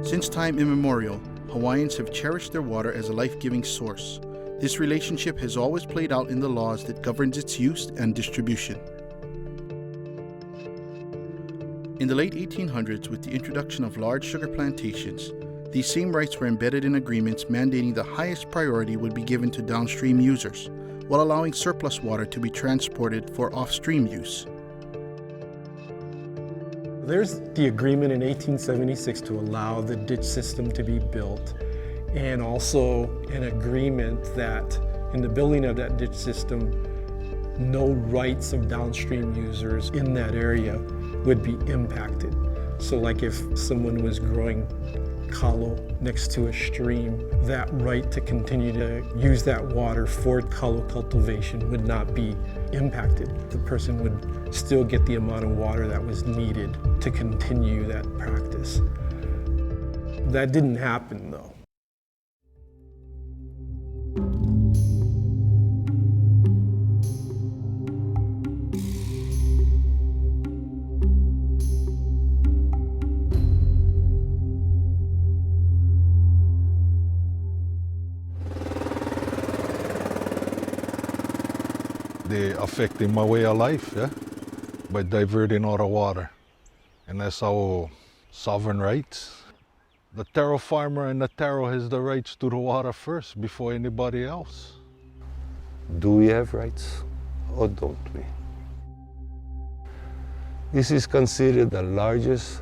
Since time immemorial, Hawaiians have cherished their water as a life-giving source. This relationship has always played out in the laws that govern its use and distribution. In the late 1800s, with the introduction of large sugar plantations, these same rights were embedded in agreements mandating the highest priority would be given to downstream users, while allowing surplus water to be transported for off-stream use. There's the agreement in 1876 to allow the ditch system to be built, and also an agreement that in the building of that ditch system, no rights of downstream users in that area would be impacted. So like if someone was growing kalo next to a stream, that right to continue to use that water for kalo cultivation would not be impacted. The person would still get the amount of water that was needed to continue that practice. That didn't happen though. They're affecting my way of life, yeah, by diverting all the water. And that's our sovereign rights. The taro farmer and the taro has the rights to the water first before anybody else. Do we have rights or don't we? This is considered the largest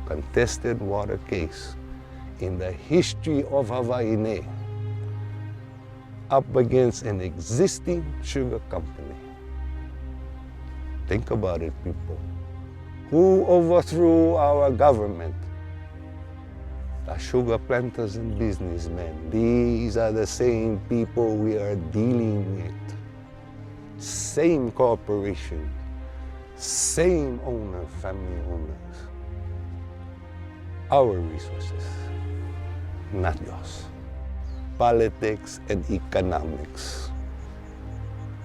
contested water case in the history of Hawaii, up against an existing sugar company. Think about it, people. Who overthrew our government? The sugar planters and businessmen. These are the same people we are dealing with. Same corporation, same owner, family owners. Our resources, not yours. Politics and economics,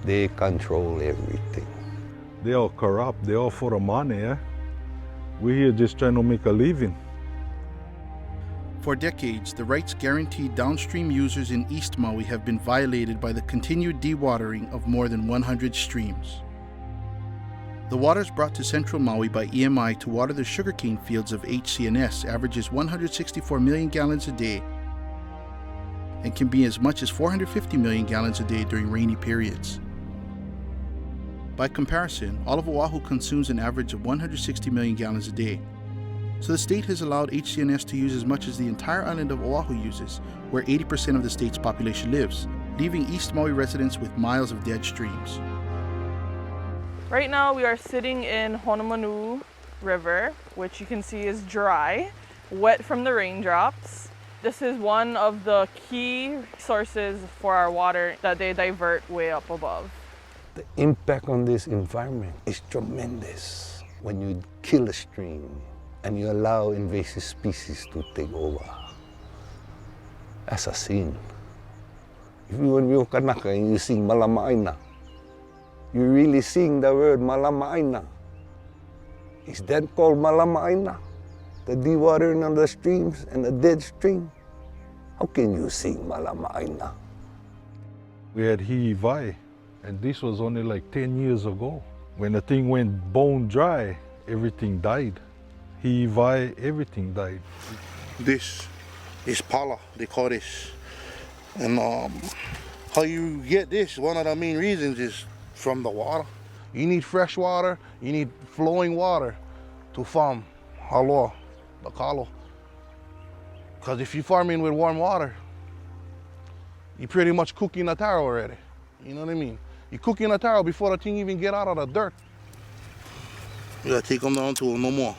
they control everything. They all corrupt, they all for the money, yeah? We're here just trying to make a living. For decades, the rights guaranteed downstream users in East Maui have been violated by the continued dewatering of more than 100 streams. The waters brought to central Maui by EMI to water the sugarcane fields of HCNS averages 164 million gallons a day and can be as much as 450 million gallons a day during rainy periods. By comparison, all of Oahu consumes an average of 160 million gallons a day. So the state has allowed HCNS to use as much as the entire island of Oahu uses, where 80% of the state's population lives, leaving East Maui residents with miles of dead streams. Right now we are sitting in Honolulu River, which you can see is dry, wet from the raindrops. This is one of the key sources for our water that they divert way up above. The impact on this environment is tremendous. When you kill a stream and you allow invasive species to take over, that's a sin. If you when you're Kanaka and you sing Malamaaina, you're really sing the word Malamaaina. Is that called Malamaaina? The dewatering of the streams and the dead stream? How can you sing Malamaaina? We had Hi'ivai, and this was only like 10 years ago. When the thing went bone dry, everything died. Hi'ivai, everything died. This is pala, they call this. And how you get this, one of the main reasons is from the water. You need fresh water, you need flowing water to farm haloa, the kalo. Because if you're farming with warm water, you're pretty much cooking the taro already. You know what I mean? You're cooking the taro before the thing even get out of the dirt. You gotta take them down to no more.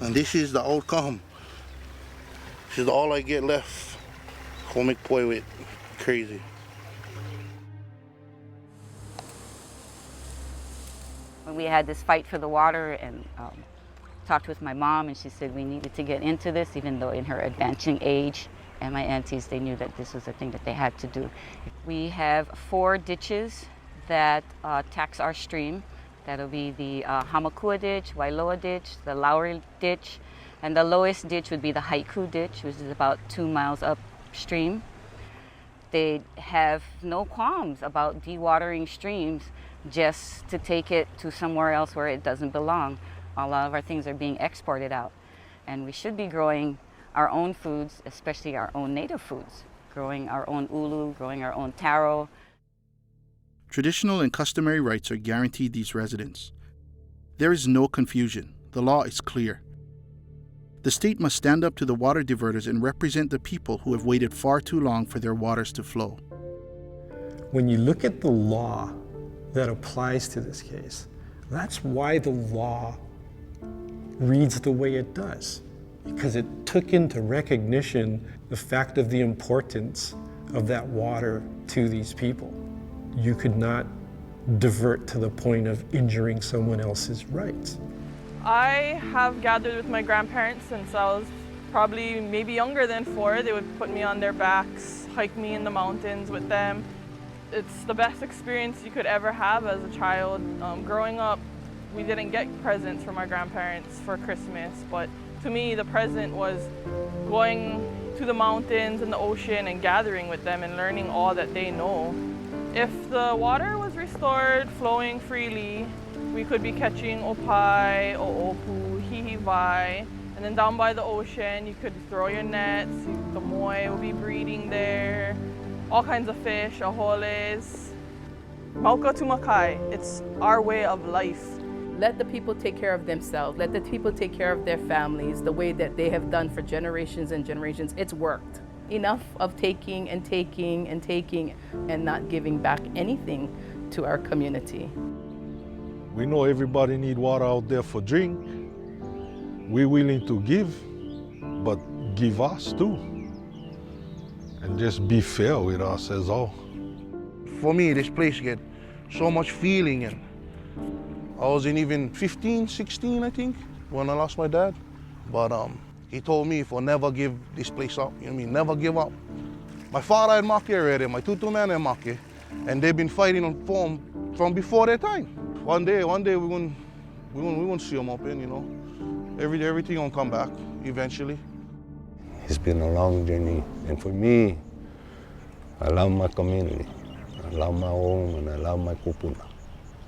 And this is the outcome. This is all I get left. Go make poi with. Crazy. When we had this fight for the water and talked with my mom, and she said we needed to get into this, even though in her advancing age and my aunties, they knew that this was a thing that they had to do. We have 4 ditches that tax our stream. That'll be the Hamakua Ditch, Wailoa Ditch, the Lowry Ditch, and the lowest ditch would be the Haiku Ditch, which is about 2 miles upstream. They have no qualms about dewatering streams just to take it to somewhere else where it doesn't belong. A lot of our things are being exported out, and we should be growing our own foods, especially our own native foods, growing our own ulu, growing our own taro. Traditional and customary rights are guaranteed these residents. There is no confusion. The law is clear. The state must stand up to the water diverters and represent the people who have waited far too long for their waters to flow. When you look at the law that applies to this case, that's why the law reads the way it does, because it took into recognition the fact of the importance of that water to these people. You could not divert to the point of injuring someone else's rights. I have gathered with my grandparents since I was probably maybe younger than 4. They would put me on their backs, hike me in the mountains with them. It's the best experience you could ever have as a child. Growing up, we didn't get presents from our grandparents for Christmas, but to me, the present was going to the mountains and the ocean and gathering with them and learning all that they know. If the water was restored, flowing freely, we could be catching opai, oopu, hihivai, and then down by the ocean, you could throw your nets, the moi will be breeding there, all kinds of fish, aholes. Mauka tumakai, it's our way of life. Let the people take care of themselves. Let the people take care of their families the way that they have done for generations and generations. It's worked. Enough of taking and taking and taking and not giving back anything to our community. We know everybody need water out there for drink. We're willing to give, but give us too. And just be fair with us as all. For me, this place get so much feeling, and I wasn't even 15, 16, I think, when I lost my dad. But he told me if I never give this place up, you know what I mean, never give up. My father had Maki already, my tutu man had Maki, and they've been fighting for him from before their time. One day we won't see him up in, you know. Everything gonna come back eventually. It's been a long journey, and for me, I love my community, I love my home, and I love my kupuna.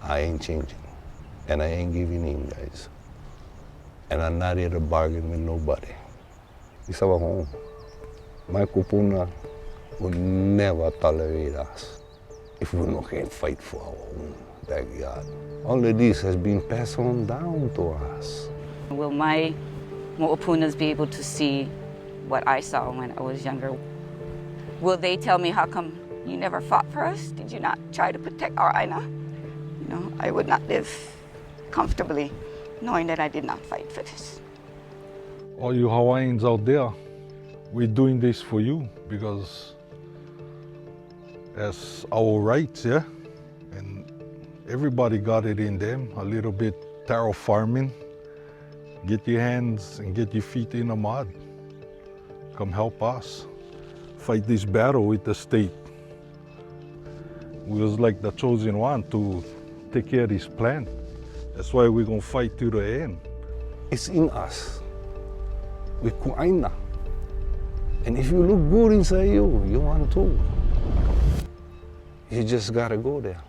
I ain't changing, and I ain't giving in, guys. And I'm not here to bargain with nobody. It's our home. My kupuna will never tolerate us if we no can fight for our own backyard. All of this has been passed on down to us. Will my mo'opunas be able to see what I saw when I was younger? Will they tell me, how come you never fought for us? Did you not try to protect our aina? You know, I would not live comfortably knowing that I did not fight for this. All you Hawaiians out there, we're doing this for you because that's our rights, yeah? And everybody got it in them, a little bit taro farming. Get your hands and get your feet in the mud. Come help us fight this battle with the state. We was like the chosen one to take care of this plant. That's why we're gonna fight to the end. It's in us. We kuaina. And if you look good inside you want to. You just gotta go there.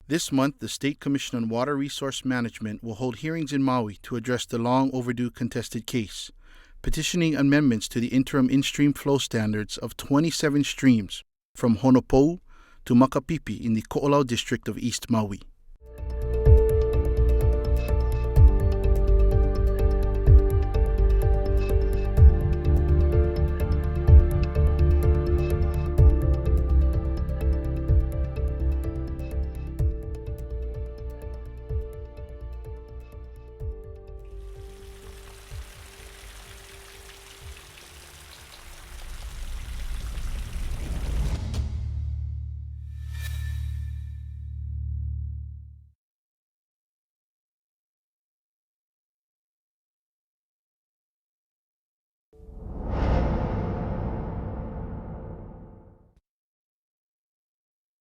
This month, the State Commission on Water Resource Management will hold hearings in Maui to address the long overdue contested case, petitioning amendments to the interim in-stream flow standards of 27 streams from Honopou to Makapipi in the Ko'olau district of East Maui.